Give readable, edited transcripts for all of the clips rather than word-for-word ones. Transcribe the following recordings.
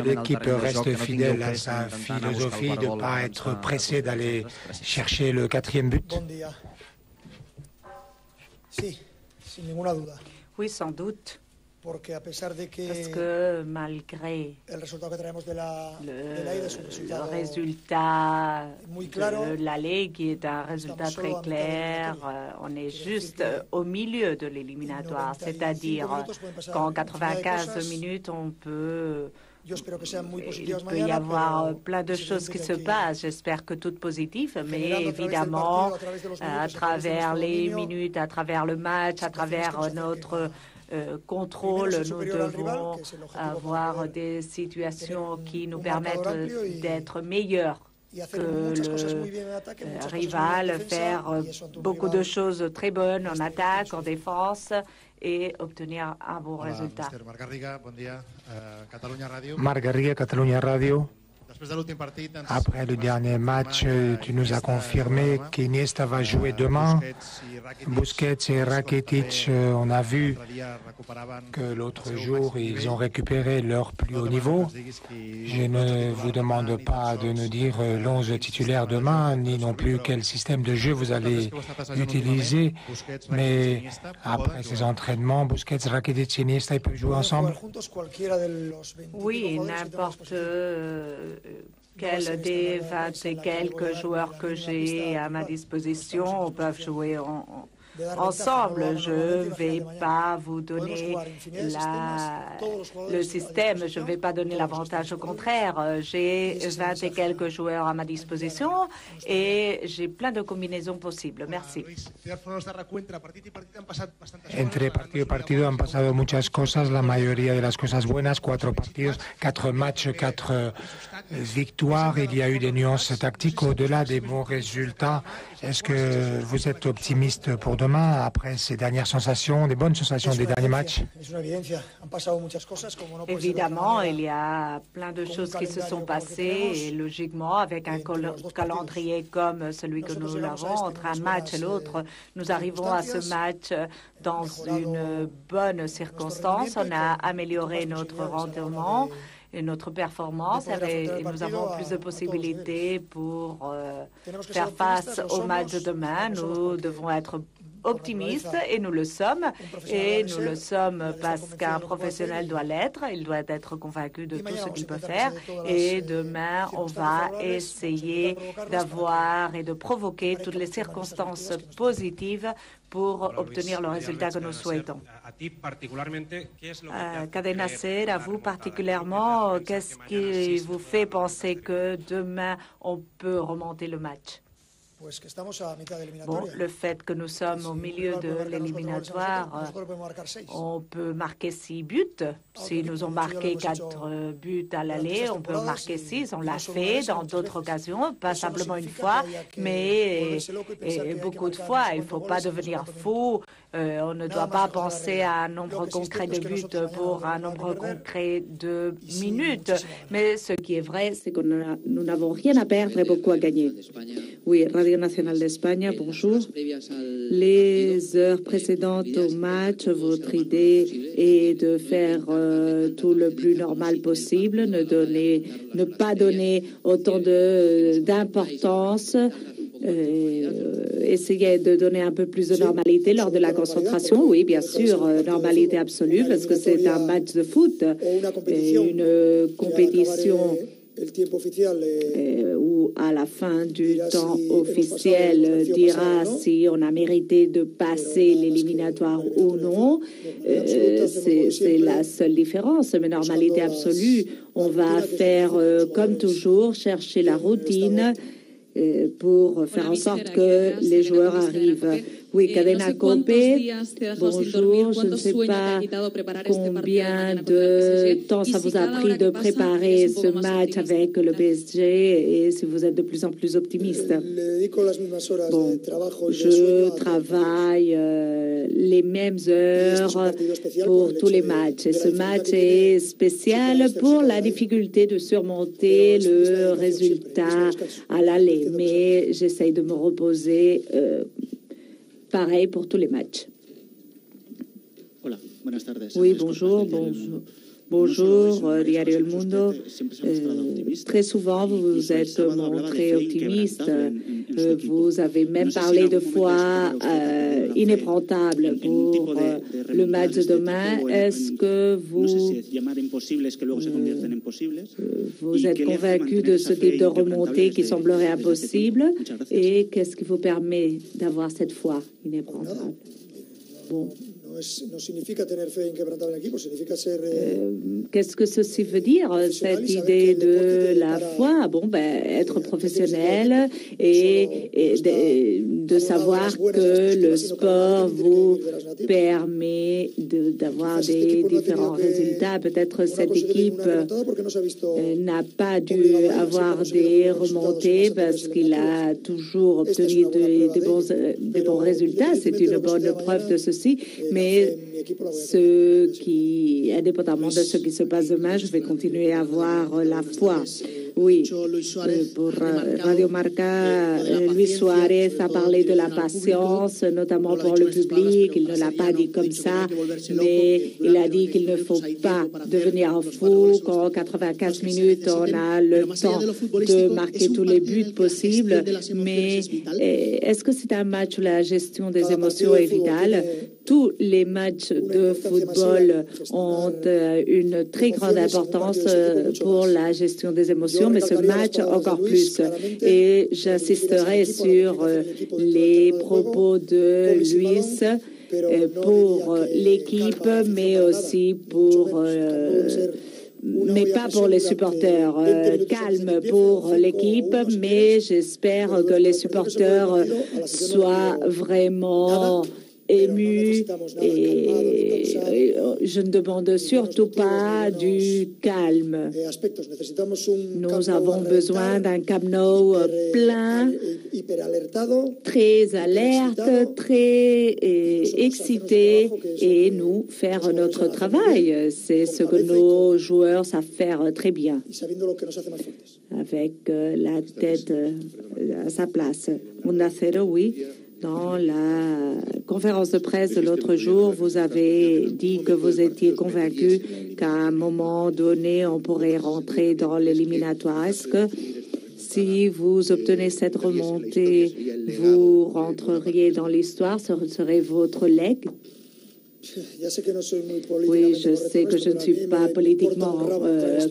l'équipe reste fidèle à sa philosophie de ne pas être pressée d'aller chercher le quatrième but. Oui, sans doute. Parce que malgré le résultat de l'aller, qui est un résultat très clair, on est juste au milieu de l'éliminatoire. C'est-à-dire qu'en 95 minutes, il peut y avoir plein de choses qui se passent. J'espère que tout positif, mais évidemment, à travers les minutes, à travers le match, à travers notre contrôle, nous devons avoir des situations qui nous permettent d'être meilleurs que le rival, faire beaucoup de choses très bonnes en attaque, en défense et obtenir un bon résultat. Marc Garriga, Catalunya Radio. Après le dernier match, tu nous as confirmé qu'Iniesta va jouer demain. Busquets et Rakitic, on a vu que l'autre jour, ils ont récupéré leur plus haut niveau. Je ne vous demande pas de nous dire l'11 titulaire demain, ni non plus quel système de jeu vous allez utiliser. Mais après ces entraînements, Busquets, Rakitic et Iniesta, ils peuvent jouer ensemble? Oui, n'importe quel des 20 et quelques joueurs que j'ai à ma disposition peuvent jouer ensemble. Je ne vais pas vous donner le système, je ne vais pas donner l'avantage, au contraire. J'ai 20 et quelques joueurs à ma disposition et j'ai plein de combinaisons possibles. Merci. Entre partido y partido han pasado muchas cosas, la mayoría de las cosas buenas, 4 partidos, 4 matchs, 4 victoires. Il y a eu des nuances tactiques au-delà des bons résultats. Est-ce que vous êtes optimiste pour demain après ces dernières sensations, des bonnes sensations des derniers matchs? Évidemment, il y a plein de choses qui se sont passées et logiquement, avec un calendrier comme celui que nous avons, entre un match et l'autre, nous arrivons à ce match dans une bonne circonstance. On a amélioré notre rendement et notre performance et nous avons plus de possibilités pour faire face au match de demain. Nous devons être optimistes et nous le sommes. Et nous le sommes parce qu'un professionnel doit l'être. Il doit être convaincu de tout ce qu'il peut faire. Et demain, on va essayer d'avoir et de provoquer toutes les circonstances positives pour obtenir le résultat que nous souhaitons. Cadena Ser, à vous particulièrement, qu'est-ce qui vous fait penser que demain, on peut remonter le match? Bon, le fait que nous sommes au milieu de l'éliminatoire, on peut marquer 6 buts. Si nous ont marqué 4 buts à l'aller, on peut en marquer 6. On l'a fait dans d'autres occasions, pas simplement une fois, mais beaucoup de fois. Il ne faut pas devenir fou. On ne doit pas penser à un nombre concret de buts pour un nombre concret de minutes. Mais ce qui est vrai, c'est que nous n'avons rien à perdre et beaucoup à gagner. Oui, Radio Nationale d'Espagne, bonjour. Les heures précédentes au match, votre idée est de faire tout le plus normal possible, ne pas donner autant d'importance, essayer de donner un peu plus de normalité lors de la concentration. Oui, bien sûr, normalité absolue, parce que c'est un match de foot, une compétition où à la fin du temps officiel dira si on a mérité de passer l'éliminatoire ou non. C'est la seule différence, mais normalité absolue, on va faire comme toujours, chercher la routine pour faire en sorte que les joueurs arrivent. Oui, Cadena Cope, bonjour, je ne sais pas combien de temps ça vous a pris de préparer ce match avec le PSG et si vous êtes de plus en plus optimiste. Bon, je travaille les mêmes heures pour tous les matchs et ce match est spécial pour la difficulté de surmonter le résultat à l'aller, mais j'essaye de me reposer pareil pour tous les matchs. Oui, bonjour. Bonjour, Diario El Mundo. Très souvent, vous vous êtes montré optimiste. Vous avez même parlé de foi inébranlable pour le match de demain. Est-ce que vous êtes convaincu de ce type de remontée qui semblerait impossible? Et qu'est-ce qui vous permet d'avoir cette foi inébranlable? Bon. Qu'est-ce que ceci veut dire, cette idée de la foi? Bon, être professionnel et de savoir que le sport vous permet d'avoir des différents résultats. Peut-être cette équipe n'a pas dû avoir des remontées parce qu'il a toujours obtenu des bons résultats. C'est une bonne preuve de ceci. Mais indépendamment de ce qui se passe demain, je vais continuer à avoir la foi. Oui, pour Radio Marca, Luis Suarez a parlé de la patience, notamment pour le public. Il ne l'a pas dit comme ça, mais il a dit qu'il ne faut pas devenir fou. Qu'en 95 minutes, on a le temps de marquer tous les buts possibles. Mais est-ce que c'est un match où la gestion des émotions est vitale? Tous les matchs de football ont une très grande importance pour la gestion des émotions, mais ce match encore plus. Et j'insisterai sur les propos de Luis pour l'équipe, mais aussi mais pas pour les supporters. Calme pour l'équipe, mais j'espère que les supporters soient vraiment ému et je ne demande surtout pas du calme. Nous avons besoin d'un Camp Nou plein, très alerte, très excité et nous faire notre travail. C'est ce que nos joueurs savent faire très bien, avec la tête à sa place. Munacero, oui. Dans la conférence de presse de l'autre jour, vous avez dit que vous étiez convaincu qu'à un moment donné, on pourrait rentrer dans l'éliminatoire. Est-ce que si vous obtenez cette remontée, vous rentreriez dans l'histoire? Ce serait votre legs? Oui, je sais que je ne suis pas politiquement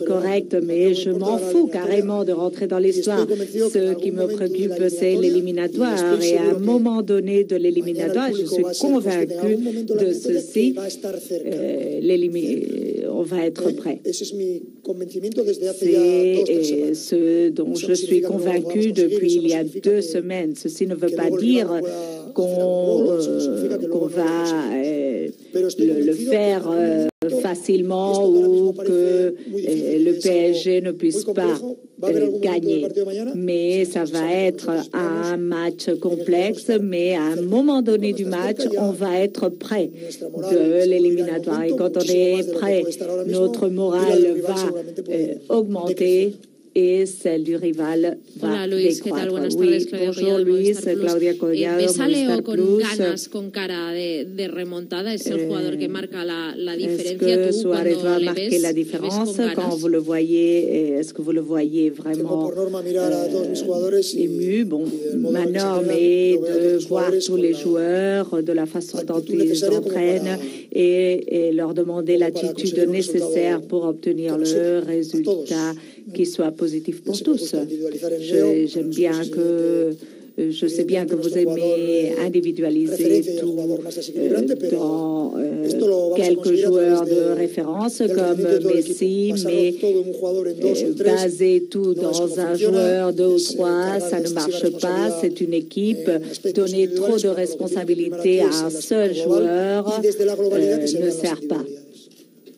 correcte, mais je m'en fous carrément de rentrer dans l'histoire. Ce qui me préoccupe, c'est l'éliminatoire. Et à un moment donné de l'éliminatoire, je suis convaincue de ceci, on va être prêt. C'est ce dont je suis convaincue depuis il y a 2 semaines. Ceci ne veut pas dire qu'on va le faire facilement ou que le PSG ne puisse pas gagner. Mais ça va être un match complexe, mais à un moment donné du match, on va être prêt de l'éliminatoire. Et quand on est prêt, notre morale va augmenter et celle du rival va Hola Luis, ¿qué tal? Buenas tardes, Claudia Bonjour Luis, Claudia Collado, ¿Ves a Leo con Plus. ganas, con cara de remontada? ¿Es el jugador que marca la diferencia? Est-ce que ¿Tú Suarez cuando va le marquer ves, la le ves différence con quand ganas? vous le voyez? Est-ce que vous le voyez vraiment ému? Bon, ma norme est de voir tous les joueurs, de la façon dont ils s'entraînent et leur demander l'attitude nécessaire pour obtenir le résultat qui soit positif pour tous. J'aime bien que je sais bien que vous aimez individualiser tout dans quelques joueurs de référence comme Messi, mais baser tout dans un joueur, 2 ou 3, ça ne marche pas. C'est une équipe. Donner trop de responsabilités à un seul joueur ne sert pas.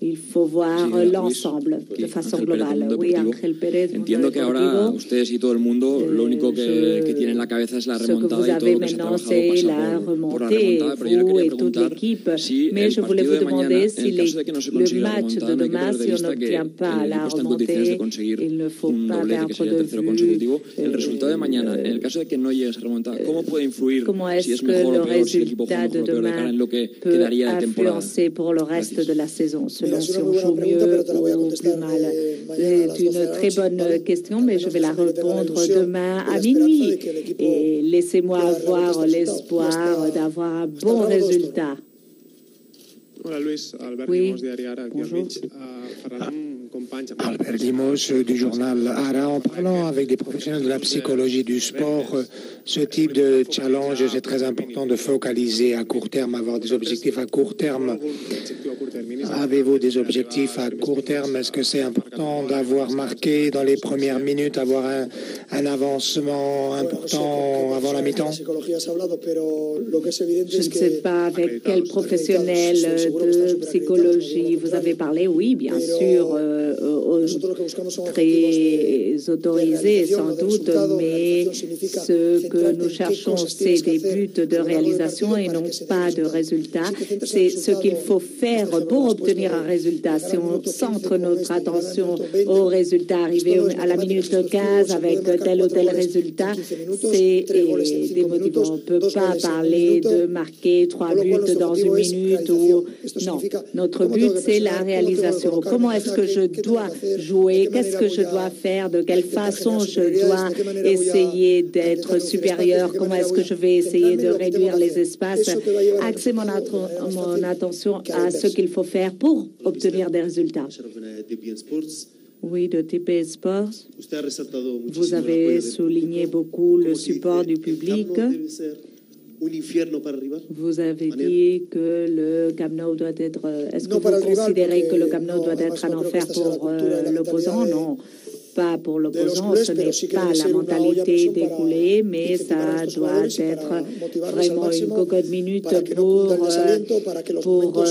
Il faut voir l'ensemble de façon global. Oui, Ángel Pérez. Entiendo que ahora ustedes y todo el mundo lo único que tienen en la cabeza es la remontada y todo lo que se ha trabajado pasa por la remontada, pero yo le quería preguntar si el partido de mañana, en el caso de que no se consiga la remontada, no hay que perder de vista que el equipo está en condiciones de conseguir un doblete que sería el tercero consecutivo. El resultado de mañana, en el caso de que no llegue a esa remontada, ¿cómo puede influir si es mejor o peor, si el equipo juega mejor o peor de cara en lo que quedaría de temporada? Pour le reste de la saison. selon si on joue mieux ou plus mal. C'est une très bonne question, mais je vais la répondre demain à minuit. Et laissez-moi avoir l'espoir d'avoir un bon résultat. Oui, bonjour. Albert Limos du journal ARA. En parlant avec des professionnels de la psychologie du sport, ce type de challenge, c'est très important de focaliser à court terme, avoir des objectifs à court terme. Avez-vous des objectifs à court terme? Est-ce que c'est important d'avoir marqué dans les premières minutes, avoir un avancement important avant la mi-temps? Je ne sais pas avec quel professionnel de psychologie vous avez parlé. Oui, bien sûr, très autorisé sans doute, mais ce que nous cherchons, c'est des buts de réalisation et non pas de résultats. C'est ce qu'il faut faire pour obtenir un résultat. Si on centre notre attention au résultat, arrivé à la minute 15 avec tel ou tel résultat, c'est démotivant. On ne peut pas parler de marquer 3 buts dans une minute ou... Non, notre but, c'est la réalisation. Comment est-ce que je dois jouer? Qu'est-ce que je dois faire? De quelle façon je dois essayer d'être supérieur? Comment est-ce que je vais essayer de réduire les espaces? Axer mon attention à ce qu'il faut faire pour obtenir des résultats. Oui, de TP Sports. Vous avez souligné beaucoup le support du public. Vous avez dit que le Camp Nou doit être... Est-ce que vous considérez que le Camp Nou doit être un enfer pour l'opposant? Non, pas pour l'opposant. Ce n'est pas la mentalité découlée, mais ça doit être vraiment une cocotte minute pour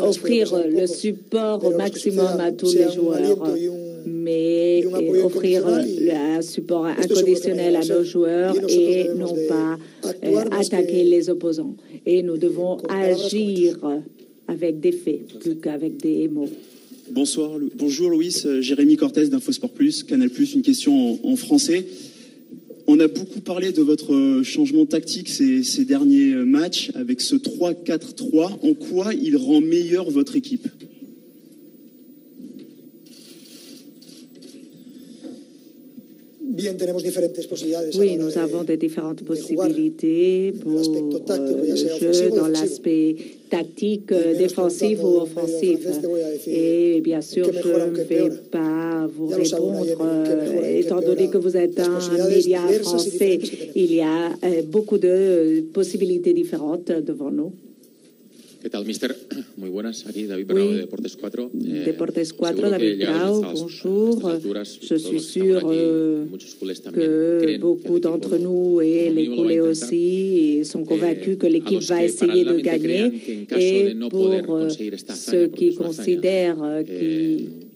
offrir le support au maximum à tous les joueurs, mais offrir un support inconditionnel à nos joueurs et non pas attaquer les opposants. Et nous devons agir avec des faits plus qu'avec des mots. Bonjour Luis, Jérémy Cortez d'Infosport Plus, Canal Plus, une question en français. On a beaucoup parlé de votre changement tactique ces derniers matchs avec ce 3-4-3. En quoi il rend meilleure votre équipe? Oui, nous avons des différentes possibilités pour le jeu dans l'aspect tactique, défensif ou offensif. Et bien sûr, je ne vais pas vous répondre, étant donné que vous êtes un média français, il y a beaucoup de possibilités différentes devant nous. ¿Qué tal, mister? Muy buenas. Aquí David Bravo de Deportes 4. Deportes 4, David Bravo, bonjour. Je suis sûr que beaucoup d'entre nous et les coulés aussi sont convaincus que l'équipe va essayer de gagner. Et pour ceux qui considèrent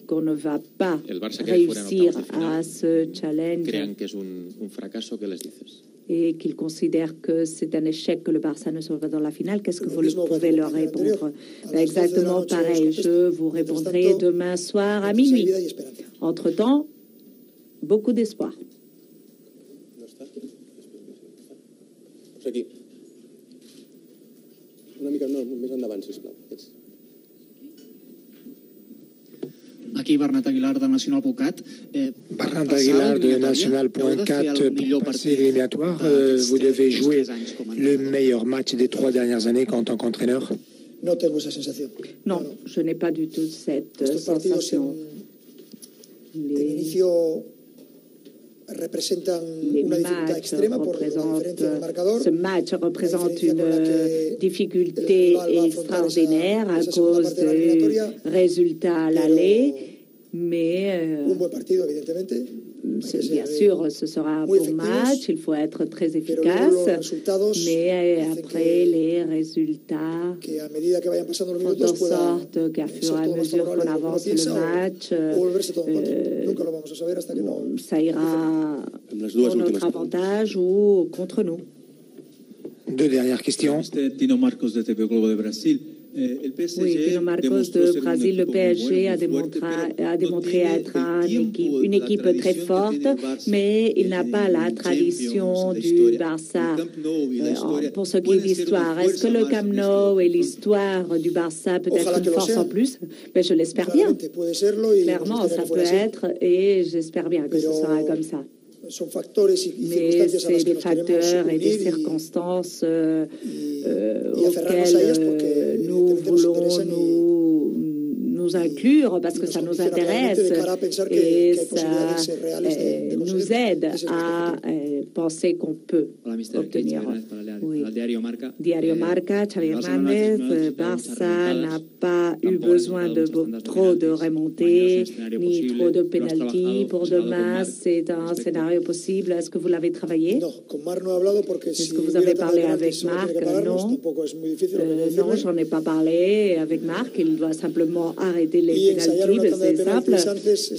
qu'on ne va pas réussir à ce challenge et qu'ils considèrent que c'est un échec que le Barça ne soit pas dans la finale, qu'est-ce que vous pouvez leur répondre? Exactement pareil, je vous répondrai demain soir à minuit. Entre-temps, beaucoup d'espoir. Aquí Bernat Aguilar de Nacional.cat. Bernat Aguilar de Nacional.cat, pour passer l'éliminatoire, vous devez jouer le meilleur match des 3 dernières années en tant qu'entraîneur? Non, je n'ai pas du tout cette sensation. Ce match représente une difficulté extraordinaire à cause du résultat à l'aller, mais bien sûr, ce sera un bon match, il faut être très efficace, mais après les résultats font en sorte qu'à fur et à mesure qu'on avance le match, ça ira pour notre avantage ou contre nous. 2 dernières questions. Tino Marcos de TV Globo de Brasil. Oui, Pino Marcos de Brésil, le PSG a démontré être une équipe très forte, mais il n'a pas la tradition du Barça. Pour ce qui est d'histoire, est-ce que le Camp Nou et l'histoire du Barça peut être une force en plus? Mais je l'espère bien. Clairement, ça peut être, et j'espère bien que ce sera comme ça. Mais c'est des facteurs et des circonstances auxquelles nous voulons nous inclure parce que ça nous intéresse et ça nous aide à penser qu'on peut obtenir. Oui. Diario Marca, Xavi Hernández, Barça n'a pas eu besoin de trop de remontées ni trop de pénalty. Pour demain, c'est un scénario possible. Est-ce que vous l'avez travaillé? Est-ce que vous avez parlé avec Marc? Non. Non, j'en ai pas parlé avec Marc. Il doit simplement arrêter les pénaltys, c'est simple.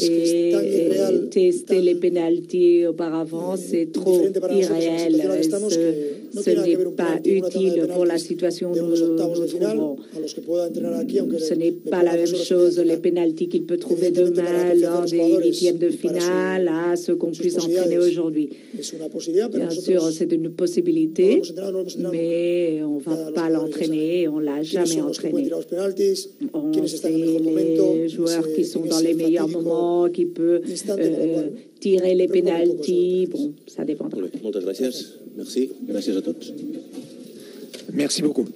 Et tester les pénaltys auparavant, c'est trop irréel. Ce n'est pas utile pour la situation où nous nous trouvons. Ce n'est pas la même chose, les pénaltys qu'il peut trouver demain lors des huitièmes de finale à ce qu'on puisse entraîner aujourd'hui. Bien sûr, c'est une possibilité, mais on ne va pas l'entraîner, on ne l'a jamais entraîné. On sait les joueurs qui sont dans les meilleurs moments, qui peuvent tirer les pénaltys. Bon, ça dépendra. Moltes gràcies. Merci. Gràcies a tots. Merci beaucoup.